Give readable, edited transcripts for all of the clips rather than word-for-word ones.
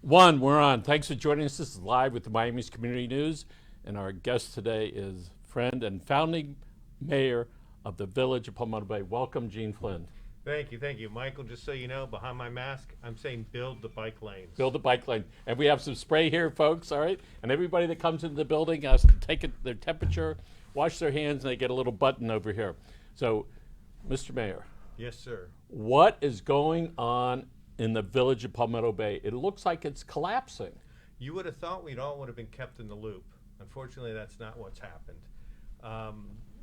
We're on. Thanks for joining us. This is live with the Miami's Community News, and our guest today is friend and founding mayor of the Village of Palmetto Bay. Welcome, Gene Flynn. Thank you, Michael. Just so you know, behind my mask, I'm saying build the bike lanes. Build the bike lane. And we have some spray here, folks, all right? And everybody that comes into the building has to take their temperature, wash their hands, and they get a little button over here. So, Mr. Mayor. Yes, sir. What is going on in the Village of Palmetto Bay? It looks like it's collapsing. You would have thought we'd all would have been kept in the loop. Unfortunately, that's not what's happened.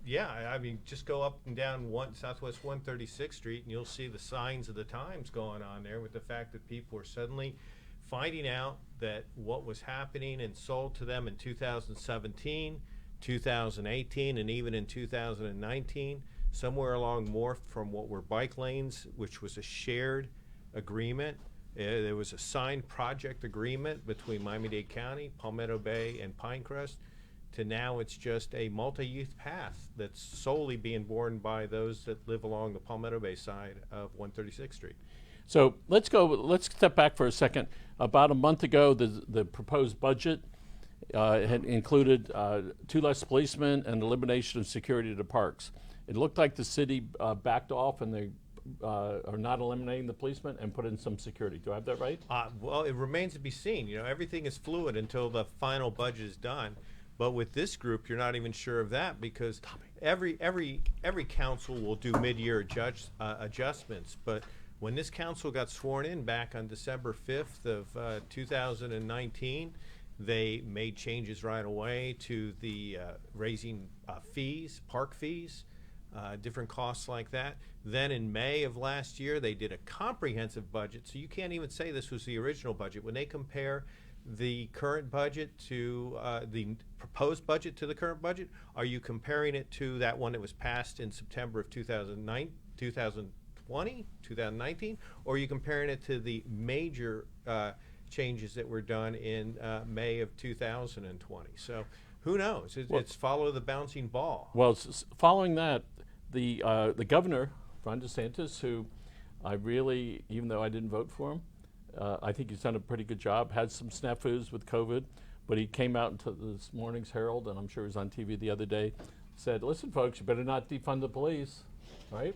Yeah, I mean, just go up and down Southwest 136th Street, and you'll see the signs of the times going on there with the fact that people are suddenly finding out that what was happening and sold to them in 2017, 2018, and even in 2019, somewhere along morphed from what were bike lanes, which was a shared agreement. There was a signed project agreement between Miami-Dade County, Palmetto Bay, and Pinecrest, to now it's just a multi-use path that's solely being borne by those that live along the Palmetto Bay side of 136th Street. So let's step back for a second. About a month ago, the proposed budget had included 2 less policemen and elimination of security at the parks. It looked like the city backed off and they are not eliminating the policemen and put in some security. Do I have that right? Well, it remains to be seen. You know, everything is fluid until the final budget is done. But with this group, you're not even sure of that because every council will do mid-year adjustments. But when this council got sworn in back on December 5th of 2019, they made changes right away to the raising fees, park fees, different costs like that. Then in May of last year, they did a comprehensive budget. So you can't even say this was the original budget. When they compare the current budget to the proposed budget to the current budget, are you comparing it to that one that was passed in September of 2019, or are you comparing it to the major changes that were done in May of 2020? So who knows? It's follow the bouncing ball. Well, following that, the governor, Ron DeSantis, who I really, even though I didn't vote for him, I think he's done a pretty good job. Had some snafus with COVID, but he came out into this morning's Herald, and I'm sure he was on TV the other day, said, listen, folks, you better not defund the police, right?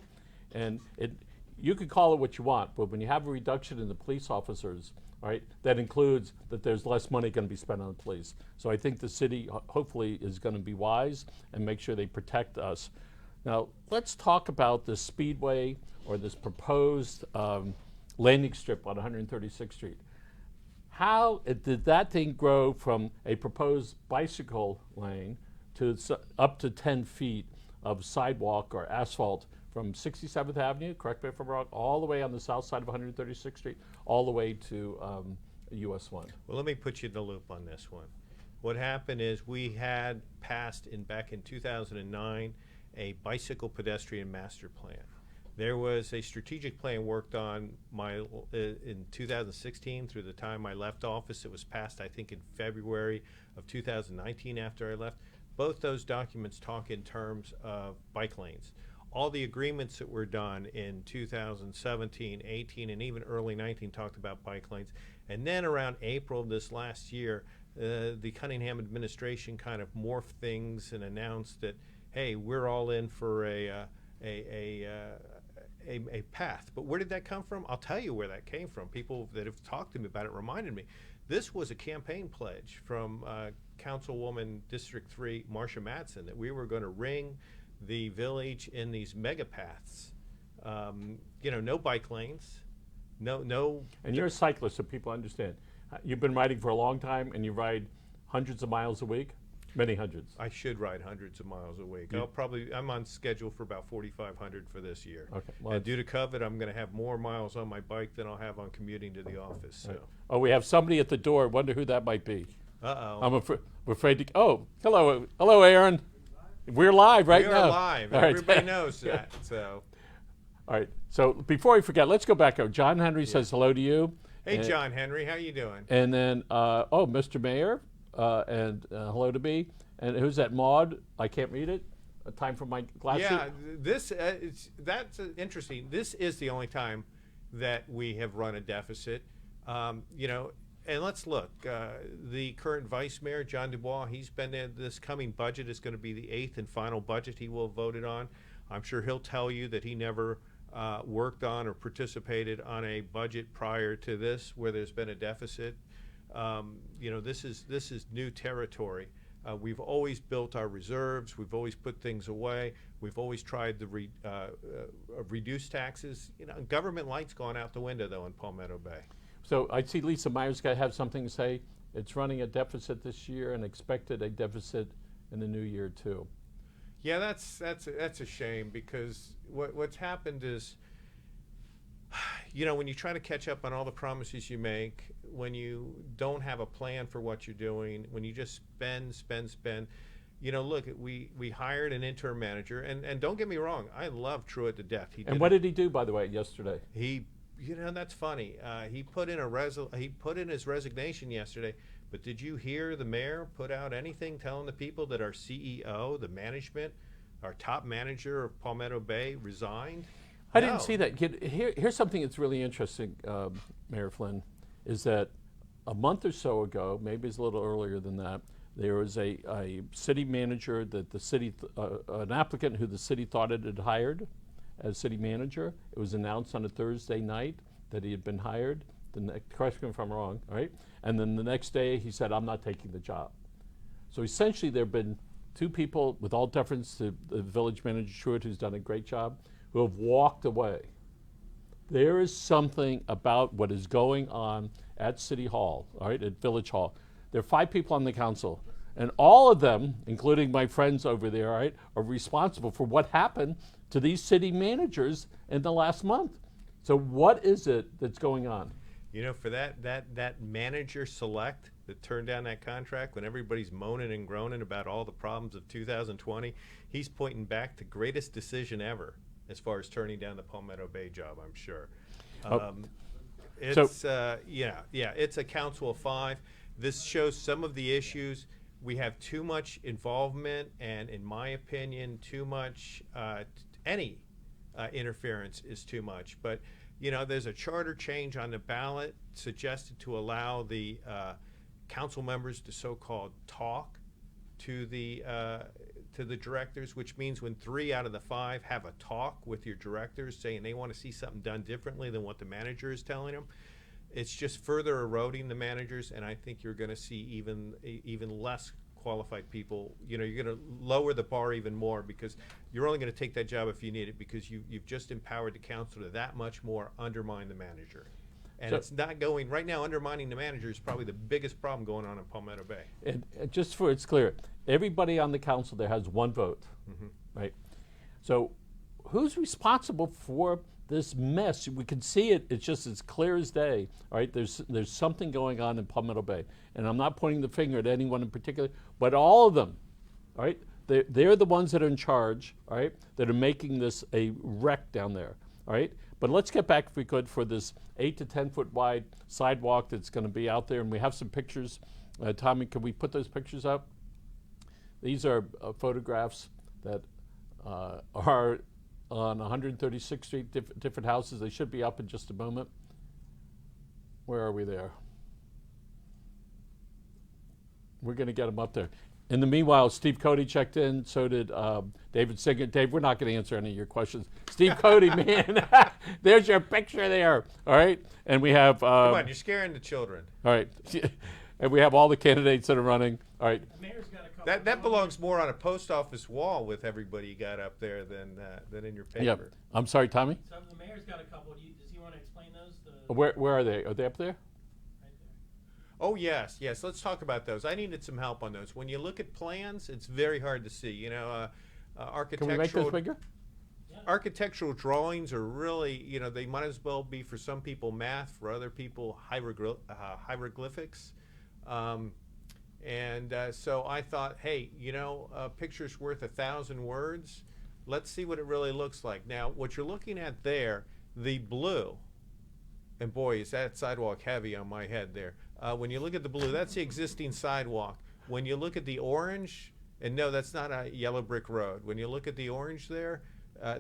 And you can call it what you want, but when you have a reduction in the police officers, right, that includes that there's less money going to be spent on the police. So I think the city hopefully is going to be wise and make sure they protect us. Now, let's talk about the speedway or this proposed landing strip on 136th Street. How did that thing grow from a proposed bicycle lane to up to 10 feet of sidewalk or asphalt from 67th Avenue, correct me if I'm wrong, all the way on the south side of 136th Street, all the way to US 1? Well, let me put you in the loop on this one. What happened is we had passed back in 2009 a bicycle pedestrian master plan. There was a strategic plan worked on in 2016 through the time I left office. It was passed, I think, in February of 2019 after I left. Both those documents talk in terms of bike lanes. All the agreements that were done in 2017, 18, and even early 19 talked about bike lanes. And then around April of this last year, the Cunningham administration kind of morphed things and announced that, hey, we're all in for a path. But where did that come from? I'll tell you where that came from. People that have talked to me about it reminded me. This was a campaign pledge from Councilwoman District 3, Marsha Matson, that we were going to ring the village in these mega paths. No bike lanes, no. And you're a cyclist, so people understand. You've been riding for a long time, and you ride hundreds of miles a week? Many hundreds. I should ride hundreds of miles a week. I'm on schedule for about 4,500 for this year. Okay. Well, and due to COVID, I'm going to have more miles on my bike than I'll have on commuting to the office. So. Right. Oh, we have somebody at the door. Wonder who that might be. Uh-oh. I'm afraid to. Oh, hello, Aaron. We're live right now. We are live. All right. Everybody knows that. So. All right. So before we forget, let's go back. John Henry says hello to you. Hey, John Henry, how you doing? And then, Mr. Mayor, and hello to me. And who's that, Maud? I can't read it. A time for my glasses. Yeah, that's interesting. This is the only time that we have run a deficit. And let's look. The current vice mayor, John Dubois, he's been in. This coming budget is going to be the 8th and final budget he will have voted on. I'm sure he'll tell you that he never worked on or participated on a budget prior to this where there's been a deficit. This is new territory. We've always built our reserves. We've always put things away. We've always tried to reduce taxes. Government light's gone out the window, though, in Palmetto Bay. So I see Lisa Meyer's got to have something to say. It's running a deficit this year and expected a deficit in the new year, too. Yeah, that's a shame because what's happened is, when you try to catch up on all the promises you make, when you don't have a plan for what you're doing, when you just spend. Look, we hired an interim manager, and don't get me wrong, I love Truett to death. And what did he do, by the way, yesterday? That's funny. He put in his resignation yesterday. But did you hear the mayor put out anything telling the people that our CEO, the management, our top manager of Palmetto Bay resigned? I didn't see that. Here's something that's really interesting, Mayor Flynn, is that a month or so ago, maybe it's a little earlier than that, there was a city manager that the city, an applicant who the city thought it had hired as city manager. It was announced on a Thursday night that he had been hired. Correct me if I'm wrong, right? And then the next day he said, I'm not taking the job. So essentially there have been two people, with all deference to the village manager Truett, who's done a great job, who have walked away. There is something about what is going on at City Hall, all right, at Village Hall. There are 5 people on the council, and all of them, including my friends over there, all right, are responsible for what happened to these city managers in the last month. So what is it that's going on? For that manager select that turned down that contract, when everybody's moaning and groaning about all the problems of 2020, he's pointing back to greatest decision ever as far as turning down the Palmetto Bay job, I'm sure. It's a council of 5. This shows some of the issues. We have too much involvement, and in my opinion, too much, any interference is too much. But there's a charter change on the ballot suggested to allow the council members to so-called talk to the directors, which means when 3 out of the 5 have a talk with your directors saying they want to see something done differently than what the manager is telling them, it's just further eroding the managers, and I think you're going to see even less qualified people. You're going to lower the bar even more because you're only going to take that job if you need it, because you've just empowered the council to that much more undermine the manager. And it's not going right now. Undermining the manager is probably the biggest problem going on in Palmetto Bay. And just for it's clear, everybody on the council there has 1 vote, right? So who's responsible for this mess? We can see it. It's just as clear as day. All right, there's something going on in Palmetto Bay, and I'm not pointing the finger at anyone in particular, but all of them. All right, they're the ones that are in charge. All right, that are making this a wreck down there. All right, but let's get back, if we could, for this 8 to 10 foot wide sidewalk that's going to be out there, and we have some pictures. Tommy, can we put those pictures up? These are photographs that are on 136th Street, different houses. They should be up in just a moment. Where are we there? We're going to get them up there. In the meanwhile, Steve Cody checked in. So did David Singer. Dave, we're not going to answer any of your questions. Steve Cody, man, there's your picture there. All right, and we have. Come on, you're scaring the children. All right, and we have all the candidates that are running. All right. The mayor's got a couple. That belongs more on a post office wall with everybody you got up there than in your paper. Yep. I'm sorry, Tommy. So the mayor's got a couple. Does he want to explain those? Where are they? Are they up there? Right there. Oh, yes. Let's talk about those. I needed some help on those. When you look at plans, it's very hard to see. Can we make those bigger? Architectural drawings are really, they might as well be for some people math, for other people hieroglyphics. So I thought, hey, a picture's worth 1,000 words. Let's see what it really looks like. Now, what you're looking at there, the blue, and boy, is that sidewalk heavy on my head there. When you look at the blue, that's the existing sidewalk. When you look at the orange, and no, that's not a yellow brick road. When you look at the orange there,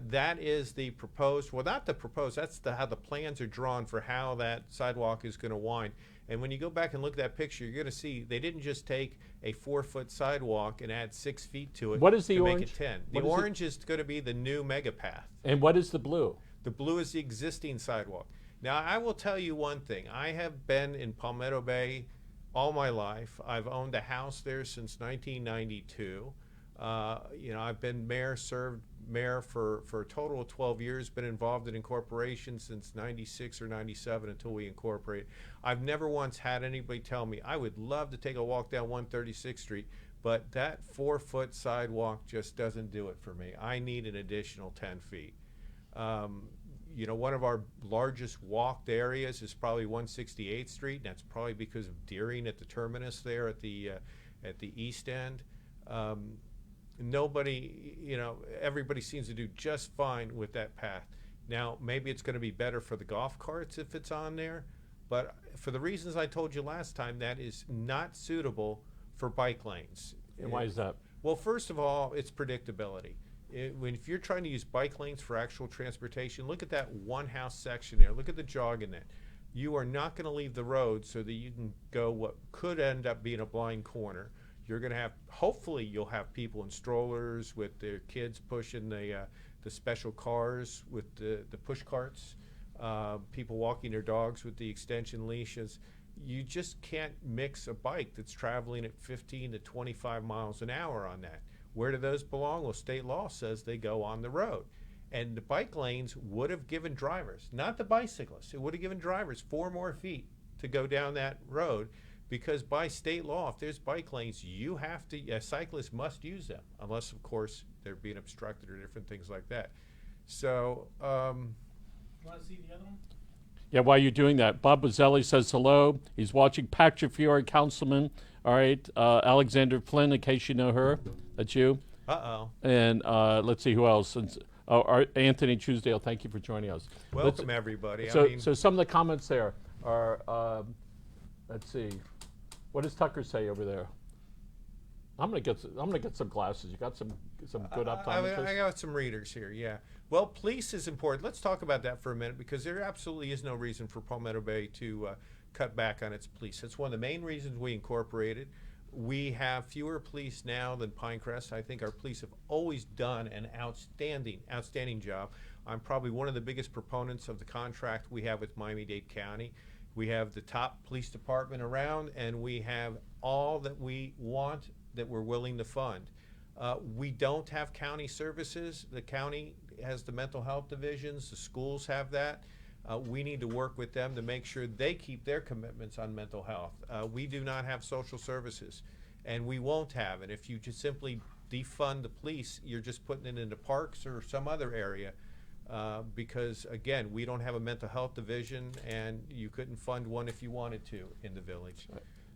that is the proposed, well, not the proposed, that's how the plans are drawn for how that sidewalk is going to wind. And when you go back and look at that picture, you're going to see they didn't just take a 4-foot sidewalk and add 6 feet to it. What is the to orange? Make it 10. The What is orange is going to be the new mega path. And what is the blue? The blue is the existing sidewalk. Now, I will tell you one thing. I have been in Palmetto Bay all my life. I've owned a house there since 1992. I've been served mayor for a total of 12 years, been involved in incorporation since 96 or 97 until we incorporated. I've never once had anybody tell me, I would love to take a walk down 136th Street, but that 4-foot sidewalk just doesn't do it for me. I need an additional 10 feet. One of our largest walked areas is probably 168th Street, and that's probably because of deering at the terminus there at the east end. Everybody seems to do just fine with that path. Now, maybe it's going to be better for the golf carts if it's on there, but for the reasons I told you last time, that is not suitable for bike lanes. And why is that? Well, first of all, it's predictability. If you're trying to use bike lanes for actual transportation, look at that one house section there. Look at the jog in that. You are not going to leave the road so that you can go what could end up being a blind corner. You're going to have, hopefully you'll have people in strollers with their kids pushing the special cars with the push carts, people walking their dogs with the extension leashes. You just can't mix a bike that's traveling at 15 to 25 miles an hour on that. Where do those belong? Well, state law says they go on the road. And the bike lanes would have given drivers, not the bicyclists, it would have given drivers 4 more feet to go down that road, because by state law, if there's bike lanes, cyclists must use them, unless, of course, they're being obstructed or different things like that. So, You want to see the other one? Yeah, while you're doing that, Bob Bozzelli says hello. He's watching Patrick Fiore, councilman. All right, Alexander Flynn, in case you know her. That's you. Uh-oh. And let's see who else. Anthony Truesdale, thank you for joining us. Welcome, everybody. So some of the comments there are, let's see, what does Tucker say over there? I'm gonna get some glasses. You got some good optometrists? I got some readers here, yeah. Well, police is important. Let's talk about that for a minute, because there absolutely is no reason for Palmetto Bay to cut back on its police. It's one of the main reasons we incorporated. We have fewer police now than Pinecrest. I think our police have always done an outstanding job. I'm probably one of the biggest proponents of the contract we have with Miami-Dade County. We have the top police department around, and we have all that we want that we're willing to fund. We don't have county services. The county has the mental health divisions. The schools have that. We need to work with them to make sure they keep their commitments on mental health. We do not have social services, and we won't have it. If you just simply defund the police, you're just putting it into parks or some other area, because, again, we don't have a mental health division, and you couldn't fund one if you wanted to in the village.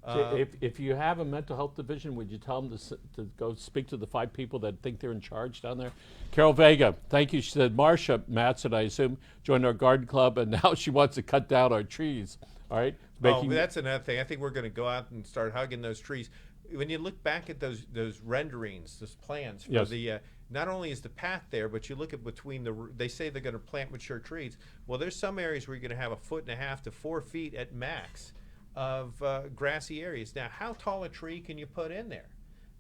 So if you have a mental health division, would you tell them to go speak to the 5 people that think they're in charge down there? Carol Vega, thank you. She said, Marcia Matson, I assume, joined our garden club, and now she wants to cut down our trees. All right? That's another thing. I think we're going to go out and start hugging those trees. When you look back at those renderings, those plans for the not only is the path there, but you look at they say they're going to plant mature trees. Well, there's some areas where you're going to have 1.5 to 4 feet at max of grassy areas. Now, how tall a tree can you put in there?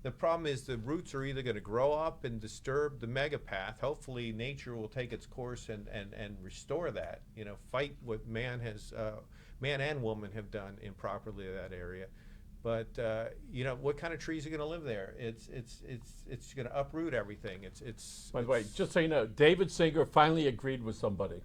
The problem is the roots are either going to grow up and disturb the mega path. Hopefully nature will take its course and restore that, fight what man and woman have done improperly in that area. But what kind of trees are going to live there? It's going to uproot everything. By the way, just so you know, David Singer finally agreed with somebody.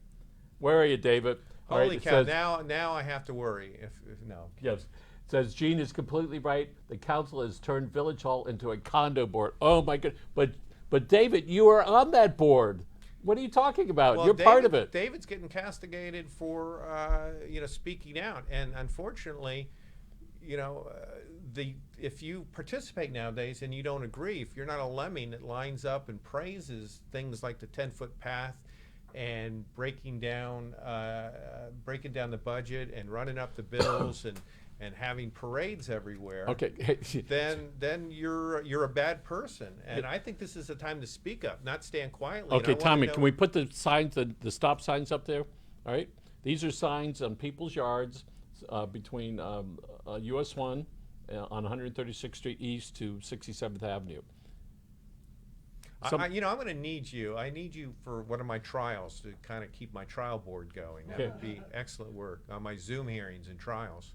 Where are you, David? Holy cow! Now I have to worry. If no. Yes, it says Gene is completely right. The council has turned Village Hall into a condo board. Oh my God! But David, you are on that board. What are you talking about? Well, You're part of it. David's getting castigated for speaking out, and unfortunately, if you participate nowadays and you don't agree, if you're not a lemming that lines up and praises things like the 10-foot path and breaking down the budget and running up the bills and having parades everywhere, okay, then you're a bad person. And I think this is a time to speak up, not stand quietly. Okay, Tommy, can we put the signs, the stop signs up there? All right, these are signs on people's yards between US 1 on 136th Street East to 67th Avenue. I'm going to need you. I need you for one of my trials to kind of keep my trial board going. That Okay. would be excellent work on my Zoom hearings and trials.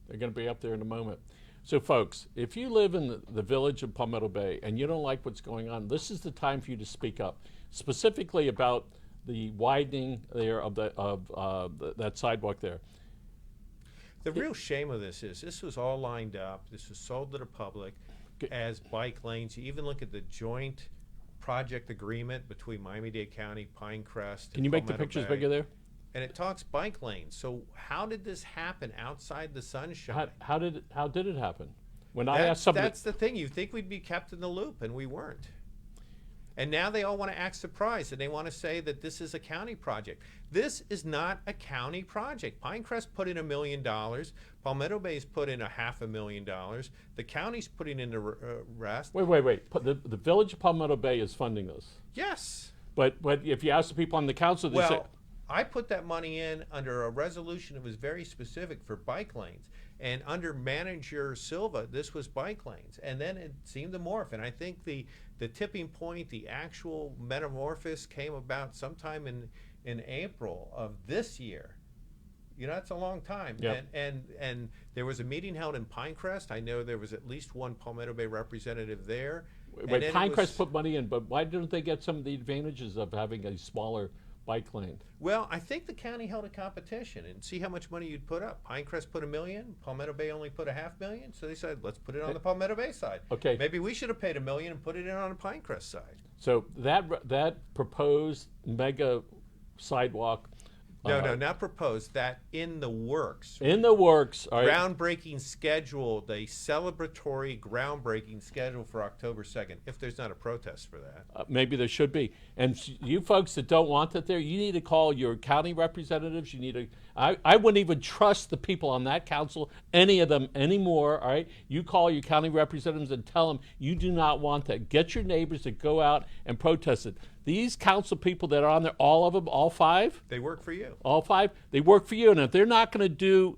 They're going to be up there in a moment. So, folks, if you live in the village of Palmetto Bay and you don't like what's going on, this is the time for you to speak up, specifically about the widening there of that sidewalk there. The real shame of this is this was all lined up. This was sold to the public as bike lanes. You even look at the joint project agreement between Miami-Dade County, Pinecrest. Can you make the pictures bigger there? And it talks bike lanes. So how did this happen outside the sunshine? How did it happen? When I asked somebody, that's the thing. You think we'd be kept in the loop, and we weren't. And now they all want to act surprised, and they want to say that this is a county project. This is not a county project. Pinecrest put in $1 million. Palmetto Bay's put in $500,000. The county's putting in the rest. Wait. The village of Palmetto Bay is funding this. Yes. But if you ask the people on the council, they say, Well, I put that money in under a resolution that was very specific for bike lanes. And under Manager Silva, this was bike lanes. And then it seemed to morph. And I think the tipping point, the actual metamorphosis came about sometime in April of this year. You know, that's a long time. Yep. And there was a meeting held in Pinecrest. I know there was at least one Palmetto Bay representative there. wait, Pinecrest put money in, but why don't they get some of the advantages of having a smaller bike lane? Well, I think the county held a competition and see how much money you'd put up. Pinecrest put $1 million, Palmetto Bay only put $500,000, so they said, let's put it on the Palmetto Bay side. Okay. Maybe we should have paid $1 million and put it in on the Pinecrest side. So that proposed mega sidewalk. No, not proposed. That in the works. In the works. All right. Groundbreaking scheduled, a celebratory groundbreaking schedule for October 2nd, if there's not a protest for that. Maybe there should be. And you folks that don't want that there, you need to call your county representatives. You need to. I wouldn't even trust the people on that council, any of them anymore. All right. You call your county representatives and tell them you do not want that. Get your neighbors to go out and protest it. These council people that are on there, all of them, all five? They work for you. All five? They work for you. And if they're not going to do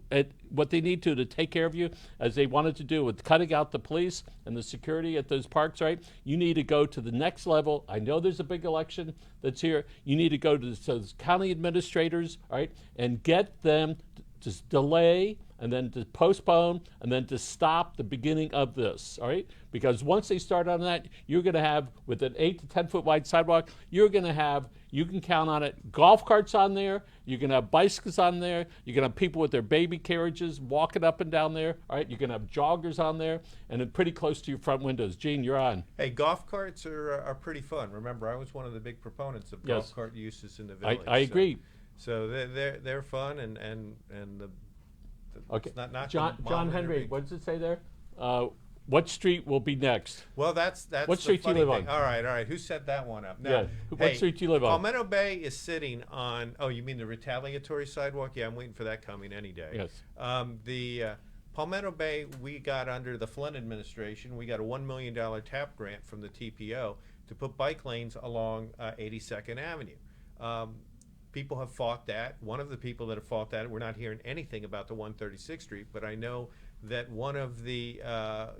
what they need to take care of you, as they wanted to do with cutting out the police and the security at those parks, right? You need to go to the next level. I know there's a big election that's here. You need to go to those county administrators, all right, and get them to delay and then to postpone and then to stop the beginning of this, all right? Because once they start on that, you're going to have, with an 8 to 10 foot wide sidewalk, you're going to have, you can count on it, golf carts on there, you're going to have bicycles on there, you're going to have people with their baby carriages walking up and down there, all right? You're going to have joggers on there, and then pretty close to your front windows. Gene, you're on. Hey, golf carts are pretty fun. Remember, I was one of the big proponents of golf cart uses in the village. I agree. So they're fun, and the Okay, not John Henry, what does it say there? What street will be next? Well, that's what the street do you funny live thing. on? All right. Who set that one up? Now, Yeah, what street do you live on? Palmetto Bay is sitting on. Oh, you mean the retaliatory sidewalk? Yeah, I'm waiting for that coming any day. Yes. The Palmetto Bay, we got under the Flynn administration. We got a $1 million TAP grant from the TPO to put bike lanes along 82nd Avenue. People have fought that. One of the people that have fought that, we're not hearing anything about the 136th Street, but I know that one of the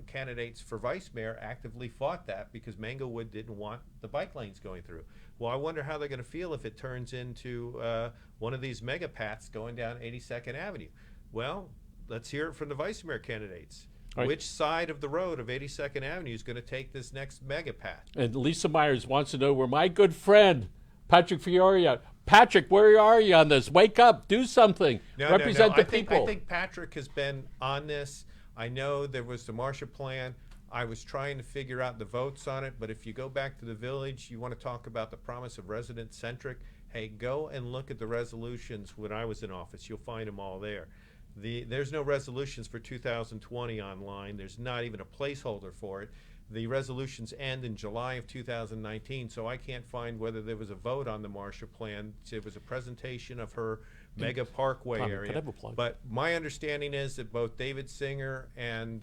candidates for vice mayor actively fought that because Manglewood didn't want the bike lanes going through. Well, I wonder how they're going to feel if it turns into one of these mega paths going down 82nd Avenue. Well, let's hear it from the vice mayor candidates. Right. Which side of the road of 82nd Avenue is going to take this next mega path? And Lisa Myers wants to know where my good friend, Patrick Fioria. Patrick, where are you on this? Wake up, do something, represent the people. I think Patrick has been on this. I know there was the Marshall Plan. I was trying to figure out the votes on it, but if you go back to the village, you want to talk about the promise of resident-centric, hey, go and look at the resolutions when I was in office. You'll find them all there. There's no resolutions for 2020 online. There's not even a placeholder for it. The resolutions end in July of 2019, so I can't find whether there was a vote on the Marshall Plan. It was a presentation of her mega parkway area. But my understanding is that both David Singer and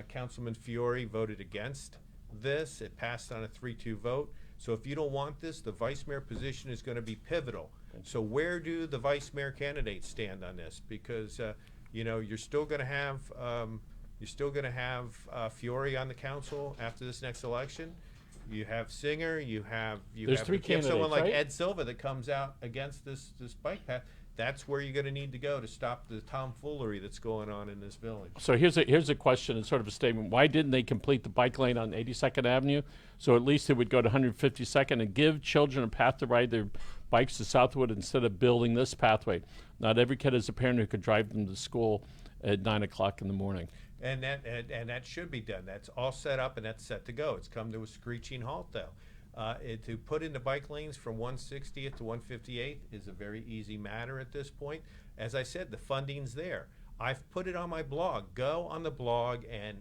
Councilman Fiore voted against this. It passed on a 3-2 vote. So if you don't want this, the vice mayor position is going to be pivotal So where do the vice mayor candidates stand on this? Because you know, you're still going to have Fiore on the council after this next election. You have Singer. You have There's three you have someone candidates, like right? Ed Silva that comes out against this bike path. That's where you're going to need to go to stop the tomfoolery that's going on in this village. So here's a question and sort of a statement. Why didn't they complete the bike lane on 82nd Avenue? So at least it would go to 152nd and give children a path to ride their bikes to Southwood instead of building this pathway. Not every kid has a parent who could drive them to school at 9 o'clock in the morning. And that should be done. That's all set up and that's set to go. It's come to a screeching halt, though. To put in the bike lanes from 160th to 158th is a very easy matter at this point. As I said, the funding's there. I've put it on my blog. Go on the blog and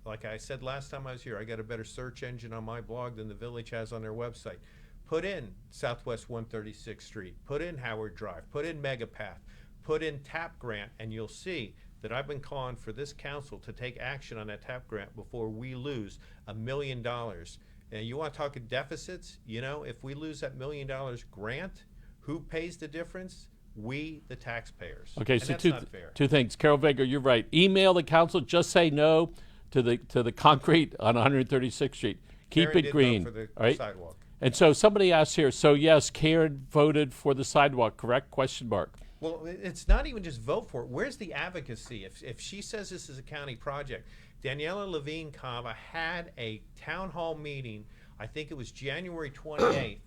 like I said last time I was here, I got a better search engine on my blog than the village has on their website. Put in Southwest 136th Street. Put in Howard Drive. Put in Megapath. Put in TAP grant, and you'll see that I've been calling for this council to take action on that TAP grant before we lose $1 million. And you want to talk deficits? You know, if we lose that $1 million grant, who pays the difference? We, the taxpayers. Okay, and so that's not fair. two things. Carol Vega, you're right. Email the council. Just say no to the concrete on 136th Street. Keep Karen it did green. vote for the all right. sidewalk. And so somebody asked here. So yes, Karen voted for the sidewalk. Correct? Question mark. Well, it's not even just vote for it. Where's the advocacy? If she says this is a county project, Daniela Levine Cava had a town hall meeting, I think it was January 28th,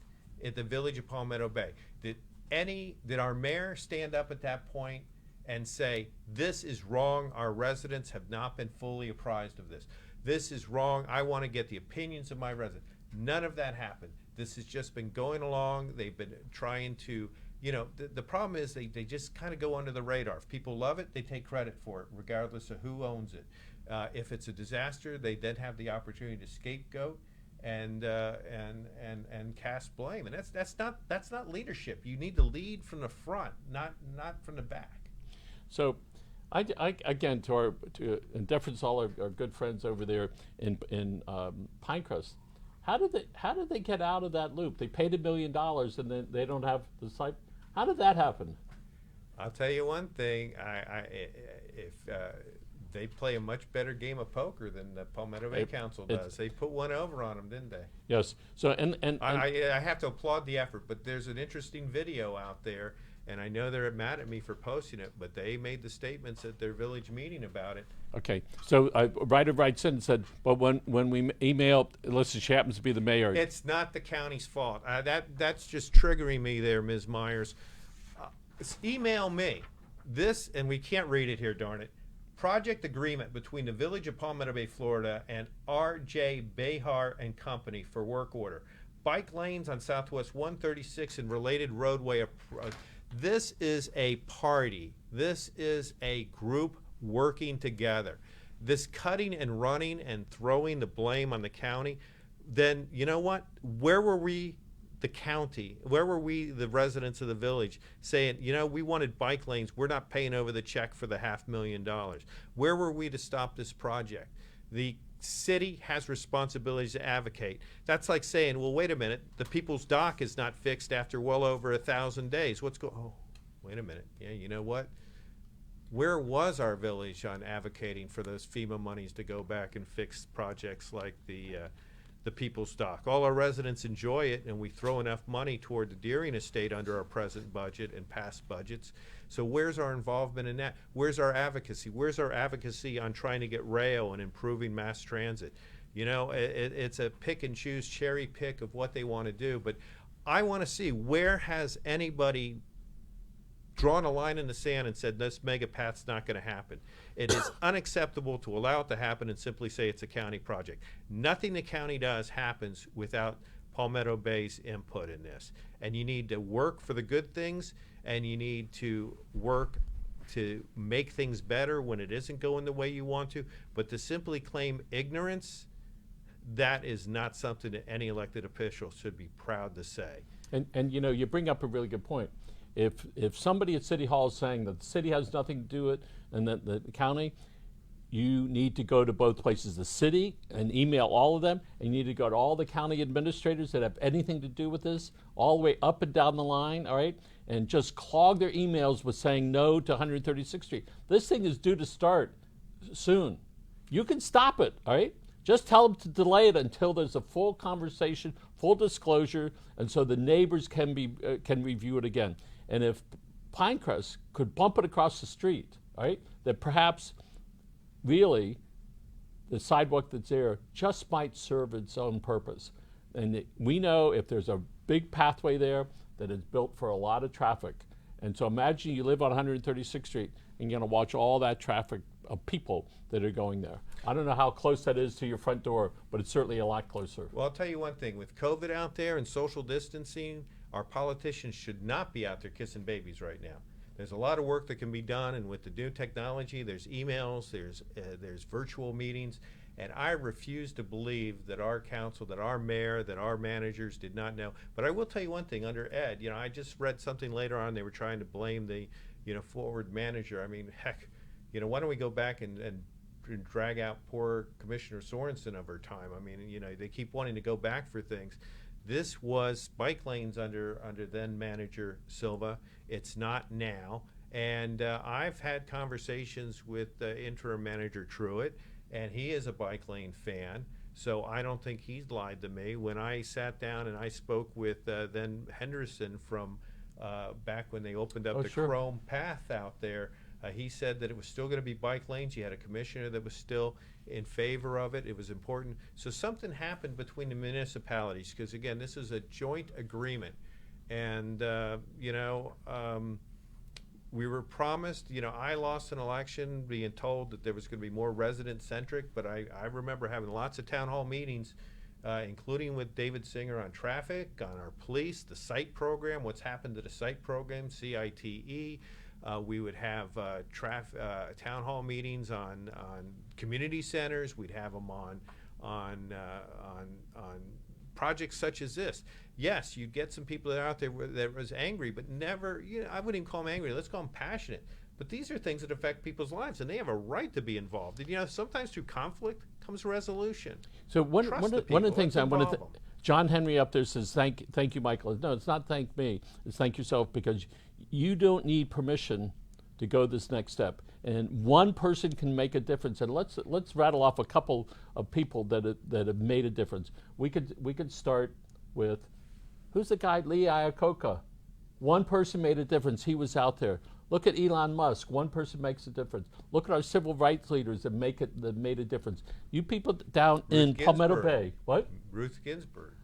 at the village of Palmetto Bay. Did our mayor stand up at that point and say, this is wrong, our residents have not been fully apprised of this. This is wrong, I want to get the opinions of my residents. None of that happened. This has just been going along. They've been trying to, you know, the problem is they just kind of go under the radar. If people love it, they take credit for it, regardless of who owns it. If it's a disaster, they then have the opportunity to scapegoat and cast blame. And that's not leadership. You need to lead from the front, not from the back. So, I again in deference to all our good friends over there in Pinecrest. How did they get out of that loop? They paid $1 million and then they don't have the site. How did that happen? I'll tell you one thing. If they play a much better game of poker than the Palmetto Bay Council does. They put one over on them, didn't they? Yes. So and I have to applaud the effort, but there's an interesting video out there, and I know they're mad at me for posting it, but they made the statements at their village meeting about it. Okay. So writer writes in and said, but when we emailed, listen, she happens to be the mayor. It's not the county's fault. That's just triggering me there, Ms. Myers. Email me this, and we can't read it here, darn it. Project agreement between the Village of Palmetto Bay, Florida and R.J. Behar and Company for work order. Bike lanes on Southwest 136 and related roadway. This is a party. This is a group working together. This cutting and running and throwing the blame on the county, then you know what? Where were we, the county? Where were we, the residents of the village, saying, you know, we wanted bike lanes. We're not paying over the check for the $500,000. Where were we to stop this project? The city has responsibilities to advocate. That's like saying, well, wait a minute, the People's Dock is not fixed after well over 1,000 days. What's going? Oh, wait a minute. Yeah, you know what? Where was our village on advocating for those FEMA monies to go back and fix projects like the People's Dock? All our residents enjoy it, and we throw enough money toward the Deering estate under our present budget and past budgets. So where's our involvement in that? Where's our advocacy? Where's our advocacy on trying to get rail and improving mass transit? You know, it's a pick and choose, cherry pick of what they want to do. But I want to see, where has anybody drawn a line in the sand and said this mega path's not going to happen? It is unacceptable to allow it to happen and simply say it's a county project. Nothing the county does happens without Palmetto Bay's input in this. And you need to work for the good things, and you need to work to make things better when it isn't going the way you want to. But to simply claim ignorance, that is not something that any elected official should be proud to say. And you know, you bring up a really good point. If somebody at City Hall is saying that the city has nothing to do with it and that the county, you need to go to both places, the city, and email all of them, and you need to go to all the county administrators that have anything to do with this, all the way up and down the line, all right? And just clog their emails with saying no to 136th Street. This thing is due to start soon. You can stop it, all right? Just tell them to delay it until there's a full conversation, full disclosure, and so the neighbors can review it again. And if Pinecrest could bump it across the street, all right, that perhaps really the sidewalk that's there just might serve its own purpose. And we know if there's a big pathway there that is built for a lot of traffic. And so imagine you live on 136th Street and you're going to watch all that traffic of people that are going there. I don't know how close that is to your front door, but it's certainly a lot closer. Well, I'll tell you one thing. With COVID out there and social distancing, our politicians should not be out there kissing babies right now. There's a lot of work that can be done, and with the new technology, there's emails, there's virtual meetings, and I refuse to believe that our council, that our mayor, that our managers did not know. But I will tell you one thing, under Ed, I just read something later on, they were trying to blame the, forward manager. I mean, heck, why don't we go back and drag out poor Commissioner Sorensen of her time? I mean, they keep wanting to go back for things. This was bike lanes under then manager Silva. It's not now. And I've had conversations with interim manager Truitt, and he is a bike lane fan. So I don't think he's lied to me. When I sat down and I spoke with then Henderson from back when they opened up the sure. Chrome path out there, he said that it was still going to be bike lanes. You had a commissioner that was still in favor of it. It was important. So something happened between the municipalities, because again, this is a joint agreement. And, we were promised, I lost an election being told that there was going to be more resident-centric, but I remember having lots of town hall meetings, including with David Singer on traffic, on our police, the SITE program, what's happened to the SITE program, CITE. We would have town hall meetings on community centers. We'd have them on projects such as this. Yes, you'd get some people that are out there that was angry, but never, I wouldn't even call them angry. Let's call them passionate. But these are things that affect people's lives, and they have a right to be involved. And, sometimes through conflict comes resolution. So one of the things I want to, John Henry up there says, thank you, Michael. No, it's not thank me. It's thank yourself, because you don't need permission to go this next step. And one person can make a difference. And let's rattle off a couple of people that have made a difference. We could start with, who's the guy? Lee Iacocca. One person made a difference. He was out there. Look at Elon Musk. One person makes a difference. Look at our civil rights leaders that made a difference. You people down in Palmetto Bay. What? Ruth Ginsburg.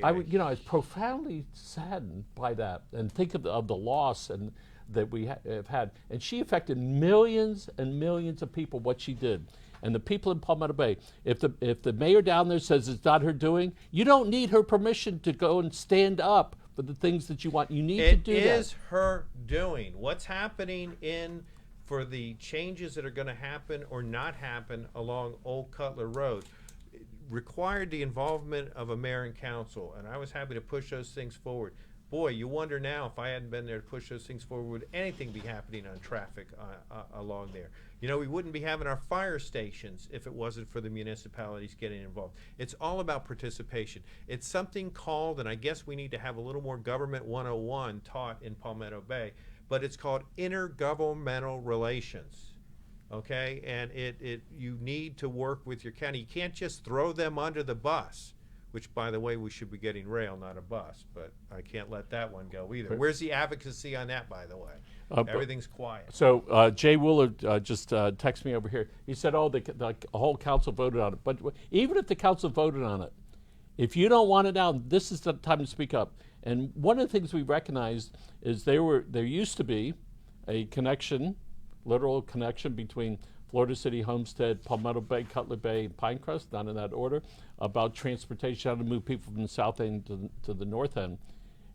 I was profoundly saddened by that, and think of the loss that we have had. And she affected millions and millions of people, what she did. And the people in Palmetto Bay, if the mayor down there says it's not her doing, you don't need her permission to go and stand up for the things that you want. You need to do that. It is her doing. What's happening for the changes that are going to happen or not happen along Old Cutler Road required the involvement of a mayor and council, and I was happy to push those things forward. Boy, you wonder now, if I hadn't been there to push those things forward, would anything be happening on traffic along there? We wouldn't be having our fire stations if it wasn't for the municipalities getting involved. It's all about participation. It's something called, and I guess we need to have a little more government 101 taught in Palmetto Bay, but it's called intergovernmental relations. Okay, and you need to work with your county. You can't just throw them under the bus, which, by the way, we should be getting rail, not a bus, but I can't let that one go either. Where's the advocacy on that, by the way? Everything's quiet. So Jay Wooler just texted me over here. He said, the whole council voted on it. But even if the council voted on it, if you don't want it out, this is the time to speak up. And one of the things we recognized is there used to be a connection, literal connection between Florida City, Homestead, Palmetto Bay, Cutler Bay, and Pinecrest, not in that order, about transportation, how to move people from the south end to the north end.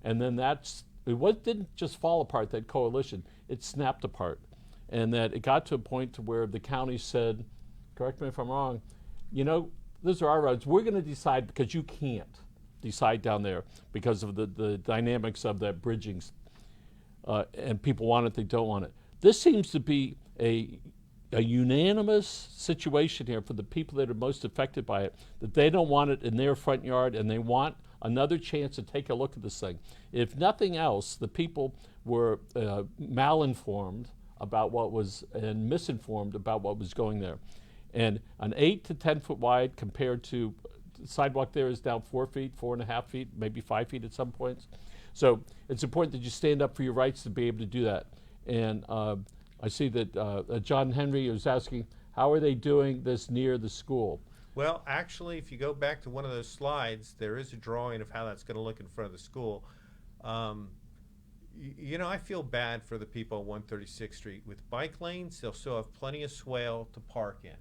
And then it didn't just fall apart, that coalition, it snapped apart. And that it got to a point to where the county said, correct me if I'm wrong, those are our roads, we're gonna decide, because you can't decide down there because of the dynamics of that bridging. And people want it, they don't want it. This seems to be a unanimous situation here for the people that are most affected by it, that they don't want it in their front yard and they want another chance to take a look at this thing. If nothing else, the people were malinformed about what was, and misinformed about what was going there. And an 8 to 10 foot wide compared to the sidewalk there is now 4 feet, 4.5 feet, maybe 5 feet at some points. So it's important that you stand up for your rights to be able to do that. And I see that John Henry is asking, how are they doing this near the school? Well, actually, if you go back to one of those slides, there is a drawing of how that's going to look in front of the school. You know, I feel bad for the people on 136th Street. With bike lanes, they'll still have plenty of swale to park in.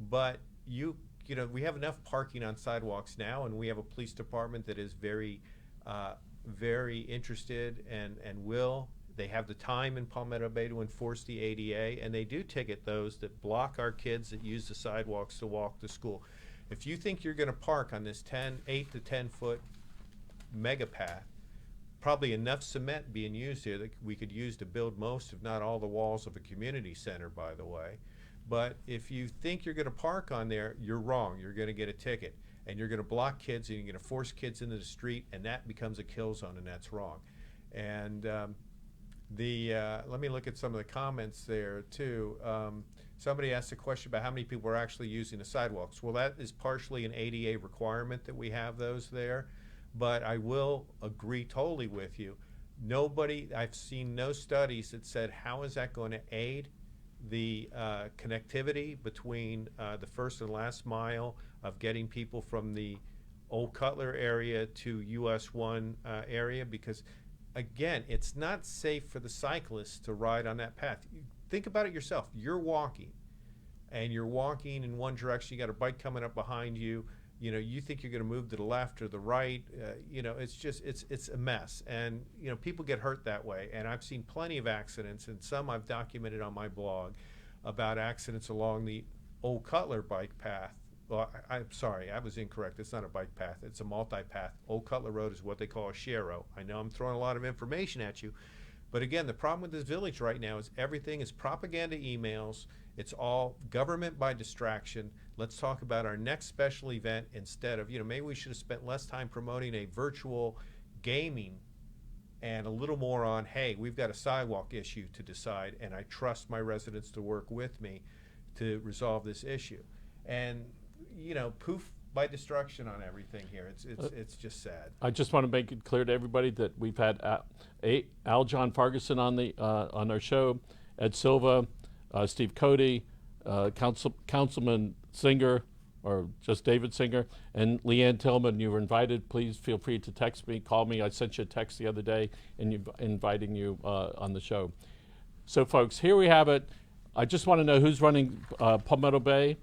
But you know, we have enough parking on sidewalks now, and we have a police department that is very, very interested and will. They have the time in Palmetto Bay to enforce the ADA, and they do ticket those that block our kids that use the sidewalks to walk to school. If you think you're going to park on this 8 to 10 foot mega path, probably enough cement being used here that we could use to build most, if not all, the walls of a community center, by the way. But if you think you're going to park on there, you're wrong. You're going to get a ticket, and you're going to block kids, and you're going to force kids into the street, and that becomes a kill zone, and that's wrong. And let me look at some of the comments there too. Somebody asked a question about how many people are actually using the sidewalks. Well, that is partially an ADA requirement that we have those there, but I will agree totally with you. I've seen no studies that said how is that going to aid the connectivity between the first and last mile of getting people from the Old Cutler area to US 1 area, because again, it's not safe for the cyclists to ride on that path. Think about it yourself. You're walking, and you're walking in one direction. You got a bike coming up behind you. You know, you think you're going to move to the left or the right. You know, it's a mess, and you know, people get hurt that way. And I've seen plenty of accidents, and some I've documented on my blog about accidents along the Old Cutler bike path. Well, I'm sorry, I was incorrect. It's not a bike path. It's a multi-path. Old Cutler Road is what they call a share road. I know I'm throwing a lot of information at you, but again, the problem with this village right now is everything is propaganda emails. It's all government by distraction. Let's talk about our next special event instead of, you know, maybe we should have spent less time promoting a virtual gaming and a little more on, hey, we've got a sidewalk issue to decide, and I trust my residents to work with me to resolve this issue. And you know, poof by destruction on everything here. It's just sad. I just want to make it clear to everybody that we've had Al John Farguson on our show, Ed Silva, Steve Cody, Councilman Singer, or just David Singer, and Leanne Tillman. You were invited. Please feel free to text me, call me. I sent you a text the other day inviting you on the show. So folks, here we have it. I just want to know who's running Palmetto Bay.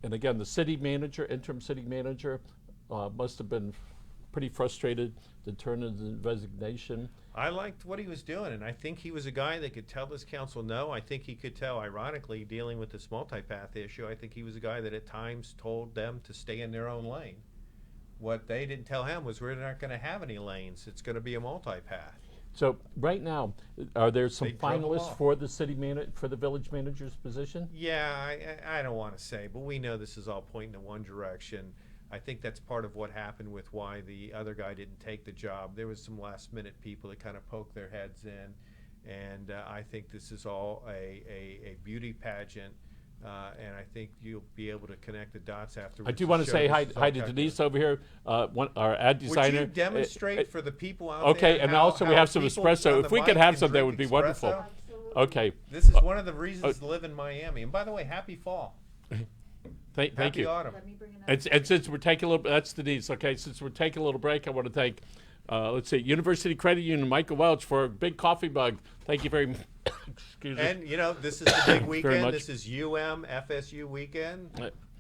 And again, the city manager, interim city manager, must have been pretty frustrated to turn in the resignation. I liked what he was doing, and I think he was a guy that could tell this council no. I think he could tell, ironically, dealing with this multipath issue, I think he was a guy that at times told them to stay in their own lane. What they didn't tell him was we're not going to have any lanes. It's going to be a multipath. So right now, are there some finalists for the for the village manager's position? Yeah, I don't want to say, but we know this is all pointing in one direction. I think that's part of what happened with why the other guy didn't take the job. There was some last minute people that kind of poked their heads in, and I think this is all a beauty pageant. And I think you'll be able to connect the dots afterwards. I do want to say hi to Denise over here, our ad designer. Would you demonstrate for the people out there? Okay, and also we have some people espresso. If we could have some, that would be espresso? wonderful. Absolutely. Okay. This is one of the reasons to live in Miami. And by the way, happy fall. Thank Happy you. autumn. Let me bring another. And since we're taking a little, that's Denise. Okay, since we're taking a little break, I want to thank, let's see, University Credit Union, Michael Welch for a big coffee mug. Thank you very much. Excuse me. And, you know, this is the big Very weekend. much. This is FSU weekend.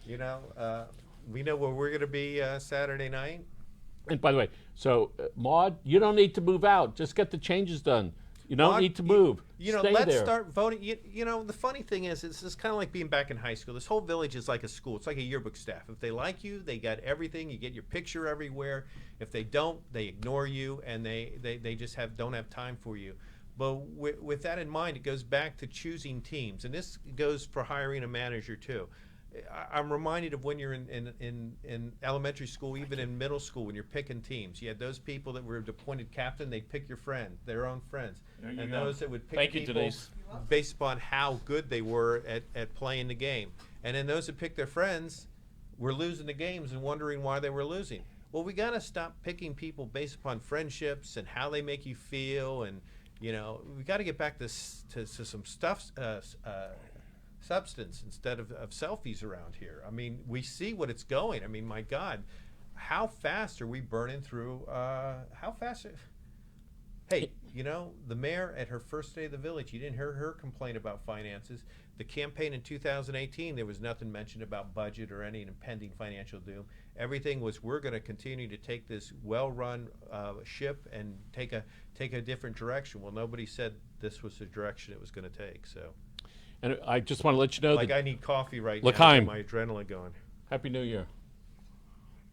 You know, we know where we're going to be Saturday night. And by the way, so Maude, you don't need to move out. Just get the changes done. You don't Maude, need to move. You know, Stay let's there. start voting. You know, the funny thing is, it's kind of like being back in high school. This whole village is like a school. It's like a yearbook staff. If they like you, they got everything. You get your picture everywhere. If they don't, they ignore you, and they just don't have time for you. But with that in mind, it goes back to choosing teams, and this goes for hiring a manager too. I'm reminded of when you're in elementary school, even in middle school, when you're picking teams. You had those people that were appointed captain; they'd pick your friend, their own friends, and those that would pick people based upon how good they were at playing the game. And then those that picked their friends were losing the games and wondering why they were losing. Well, we got to stop picking people based upon friendships and how they make you feel, and we got to get back to some stuff. Substance instead of selfies around here. I mean, we see what it's going. I mean, my God, how fast are we burning through? How fast? Hey, the mayor at her first day of the village, you didn't hear her complain about finances. The campaign in 2018, there was nothing mentioned about budget or any impending financial doom. Everything was, we're going to continue to take this well-run ship and take a different direction. Well, nobody said this was the direction it was going to take. So. And I just want to let you know that I need coffee right now to get my adrenaline going. Happy New Year.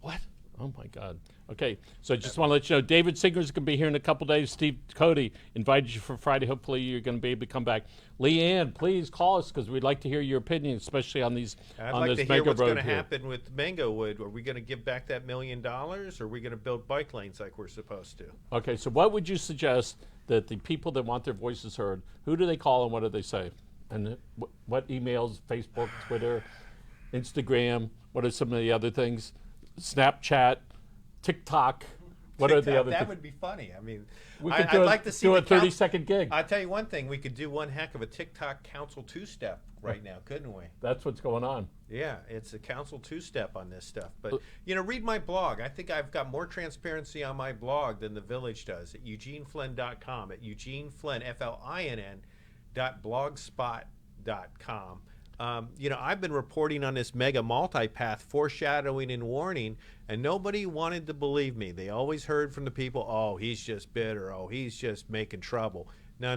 What? Oh, my God. Okay, so I just want to let you know, David Singer's going to be here in a couple days. Steve Cody invited you for Friday. Hopefully you're going to be able to come back. Leanne, please call us because we'd like to hear your opinion, especially on these I'd like to hear what's going to happen with Mangowood. Are we going to give back that $1 million, or are we going to build bike lanes like we're supposed to? Okay, so what would you suggest that the people that want their voices heard, who do they call and what do they say? And what emails, Facebook, Twitter, Instagram, what are some of the other things? Snapchat, TikTok, what are the other things? That would be funny. I mean, I'd like to see a 30-second gig. I'll tell you one thing, we could do one heck of a TikTok council two-step right now, couldn't we? That's what's going on. Yeah, it's a council two-step on this stuff. But, read my blog. I think I've got more transparency on my blog than the Village does at eugeneflynn.com, at eugeneflynn, Flinn, .blogspot.com. I've been reporting on this mega multipath, foreshadowing and warning, and nobody wanted to believe me. They always heard from the people, oh, he's just bitter, oh, he's just making trouble. No.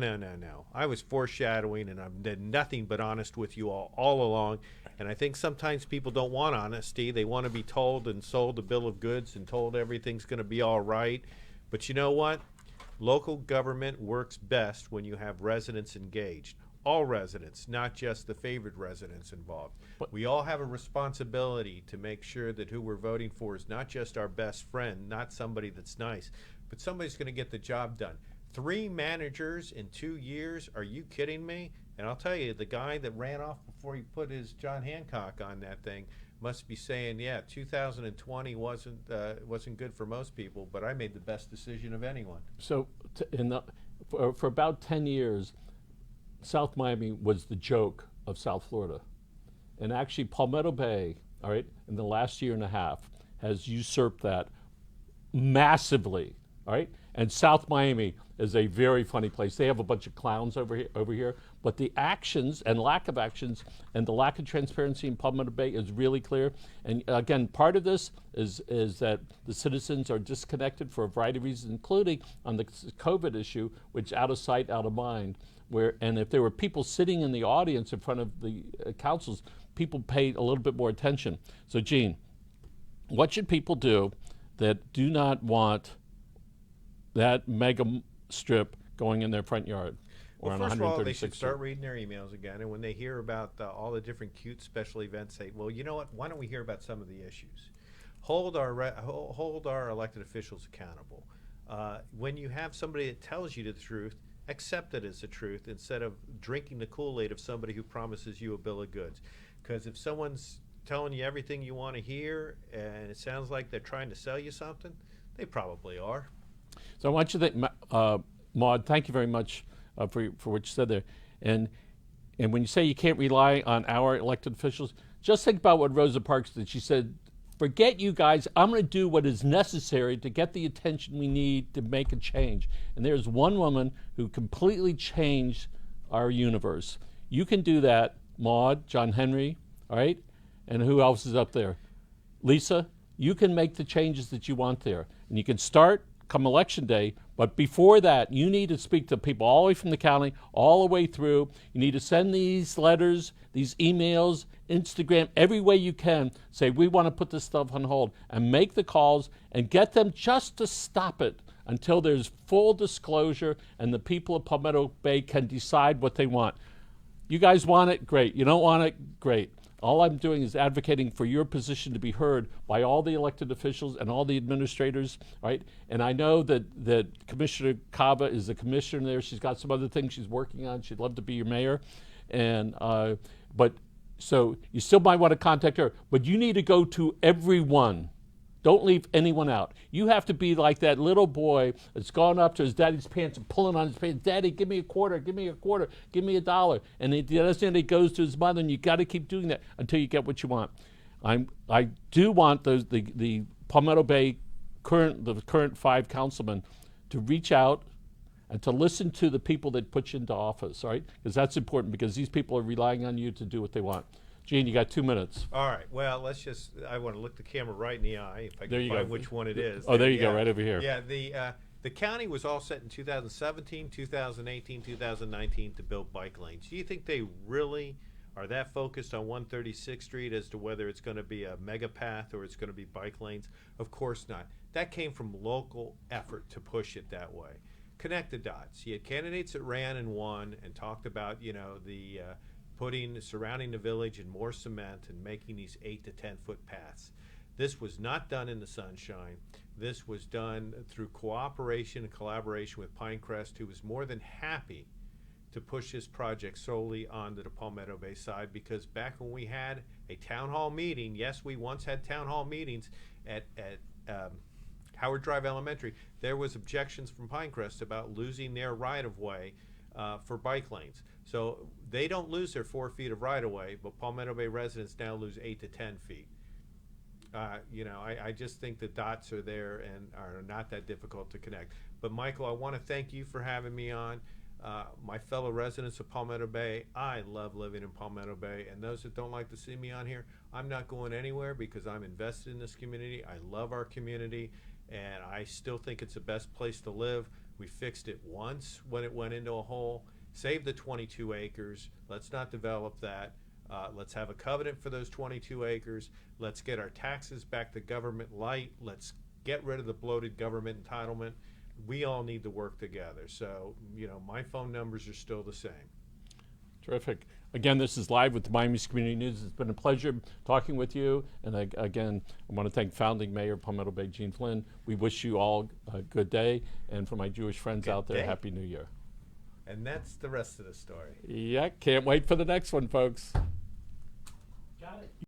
I was foreshadowing, and I've been nothing but honest with you all along. And I think sometimes people don't want honesty. They want to be told and sold a bill of goods and told everything's going to be all right. But you know what? Local government works best when you have residents engaged. All residents, not just the favored residents involved. We all have a responsibility to make sure that who we're voting for is not just our best friend, not somebody that's nice, but somebody's going to get the job done. 3 managers in 2 years? Are you kidding me? And I'll tell you, the guy that ran off before he put his John Hancock on that thing must be saying, yeah, 2020 wasn't good for most people, but I made the best decision of anyone. So for about 10 years, South Miami was the joke of South Florida. And actually Palmetto Bay, all right, in the last year and a half has usurped that massively, all right? And South Miami is a very funny place. They have a bunch of clowns over here, but the actions and lack of actions and the lack of transparency in Palmetto Bay is really clear. And again, part of this is that the citizens are disconnected for a variety of reasons, including on the COVID issue, which out of sight, out of mind. And if there were people sitting in the audience in front of the councils, people paid a little bit more attention. So Gene, what should people do that do not want that mega strip going in their front yard? Well, first of all, they should start reading their emails again, and when they hear about all the different cute special events, say, well, you know what, why don't we hear about some of the issues? Hold our elected officials accountable. When you have somebody that tells you the truth, accept it as the truth instead of drinking the Kool-Aid of somebody who promises you a bill of goods. Because if someone's telling you everything you want to hear and it sounds like they're trying to sell you something, they probably are. So I want you to think, Maude, thank you very much for what you said there. And when you say you can't rely on our elected officials, just think about what Rosa Parks did. She said, forget you guys, I'm going to do what is necessary to get the attention we need to make a change. And there's one woman who completely changed our universe. You can do that, Maude, John Henry, all right? And who else is up there? Lisa, you can make the changes that you want there. And you can start come election day, but before that, you need to speak to people all the way from the county, all the way through. You need to send these letters, these emails, Instagram, every way you can. Say, we want to put this stuff on hold, and make the calls and get them just to stop it. until there's full disclosure and the people of Palmetto Bay can decide what they want. You guys want it? Great. You don't want it? Great. All I'm doing is advocating for your position to be heard by all the elected officials and all the administrators, right? And I know that Commissioner Cava is the commissioner there. She's got some other things she's working on. She'd love to be your mayor. And, but, so you still might want to contact her, but you need to go to everyone. Don't leave anyone out. You have to be like that little boy that's gone up to his daddy's pants and pulling on his pants. Daddy, give me a quarter, give me a quarter, give me $1. And he goes to his mother, and you got to keep doing that until you get what you want. I do want the Palmetto Bay current 5 councilmen to reach out and to listen to the people that put you into office, right? Because that's important, because these people are relying on you to do what they want. Gene, you got 2 minutes. All right. Well, I want to look the camera right in the eye if I can find which one it is. Oh, there you go, right over here. Yeah, the county was all set in 2017, 2018, 2019 to build bike lanes. Do you think they really are that focused on 136th Street as to whether it's going to be a mega path or it's going to be bike lanes? Of course not. That came from local effort to push it that way. Connect the dots. You had candidates that ran and won and talked about, surrounding the village in more cement and making these 8 to 10 foot paths. This was not done in the sunshine. This was done through cooperation and collaboration with Pinecrest, who was more than happy to push this project solely onto the Palmetto Bay side, because back when we had a town hall meeting, yes, we once had town hall meetings at Howard Drive Elementary, there was objections from Pinecrest about losing their right-of-way for bike lanes. So they don't lose their 4 feet of right-of-way, but Palmetto Bay residents now lose 8 to 10 feet. I just think the dots are there and are not that difficult to connect. But Michael, I want to thank you for having me on. My fellow residents of Palmetto Bay, I love living in Palmetto Bay, and those that don't like to see me on here, I'm not going anywhere because I'm invested in this community. I love our community, and I still think it's the best place to live. We fixed it once when it went into a hole. Save the 22 acres. Let's not develop that. Let's have a covenant for those 22 acres. Let's get our taxes back to government light. Let's get rid of the bloated government entitlement. We all need to work together. So, my phone numbers are still the same. Terrific. Again, this is Live with the Miami Community News. It's been a pleasure talking with you. And again, I want to thank founding mayor of Palmetto Bay, Gene Flynn. We wish you all a good day. And for my Jewish friends out there, Happy New Year. And that's the rest of the story. Yeah, can't wait for the next one, folks. Got it.